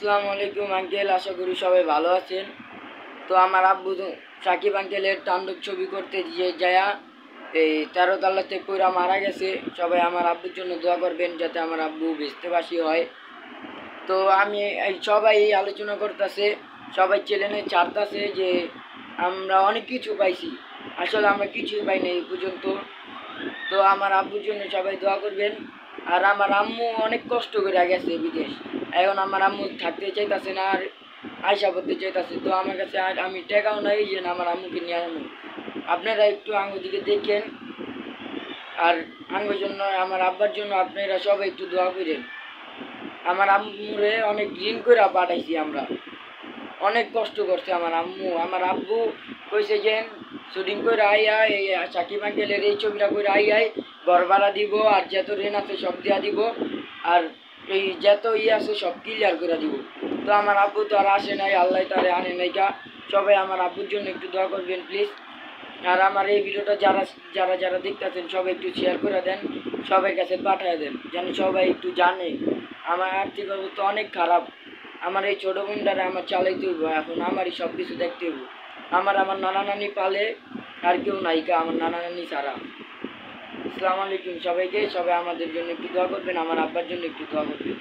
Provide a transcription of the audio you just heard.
আসসালামু আলাইকুম আঙ্কেল, আশা করি সবাই ভালো আছেন। তো আমার আব্বু সাকিব আঙ্কেলের তাণ্ডব ছবি করতে যায়া এই 13 তলাতে পইরা মারা গেছে। সবাই আমার আব্বুর জন্য দোয়া করবেন যাতে আমার আব্বু বেহেশতবাসী হয়। তো আমি সবাই এই আলোচনা করতেছে, সবাই চ্যানেলে ছাড়তেছে যে আমরা অনেক কিছু পাইছি, আসলে আমরা কিছুই পাইনি এই পর্যন্ত। তো আমার আব্বুর জন্য সবাই দোয়া করবেন। আর আমার আম্মু অনেক কষ্ট করে গেছে বিদেশ, এখন আমার আম্মু থাকতে চাইতেছে না আর আয়সা করতে চাইতেছে। তো আমার কাছে আর আমি টাকাও নাই যে না আমার আম্মুকে নিয়ে আসবো। আপনারা একটু আঙ্গুর দিকে দেখেন, আর আঙ্গুর জন্য আমার আব্বার জন্য আপনারা সবাই একটু দোয়া করেন। আমার আম্মুরে অনেক ঋণ করে পাঠাইছি আমরা, অনেক কষ্ট করছে আমার আম্মু। আমার আব্বু কইছে যে শুটিং করে আইয়া এই সাকিব আঙ্কেলের এই ছবিটা করে আইয়াই ঘর ভাড়া দিব, আর যত ঋণ আছে সব দিয়া দিব, আর এই যত আছে সব ক্লিয়ার করে দিব। তো আমার আব্বু তো আর আসে নাই, আল্লাহ তারে আনে নাই কা। সবাই আমার আব্বুর জন্য একটু দোয়া করবেন প্লিজ। আর আমার এই ভিডিওটা যারা যারা যারা দেখতেছেন সবাই একটু শেয়ার করে দেন, সবার কাছে পাঠিয়ে দেন, যেন সবাই একটু জানে। আমার আর্থিক অবস্থা অনেক খারাপ, আমার এই ছোটো বোনটারে আমার চালাইতে হইব, এখন আমারই সব কিছু দেখতে হইব। আমার নানা নানি পালে, আর কেউ নায়িকা আমার নানা নানি ছাড়া। আসসালামু আলাইকুম সবাইকে, সবাই আমাদের জন্য একটু দোয়া করবেন, আমার আব্বার জন্য একটু দোয়া করবেন।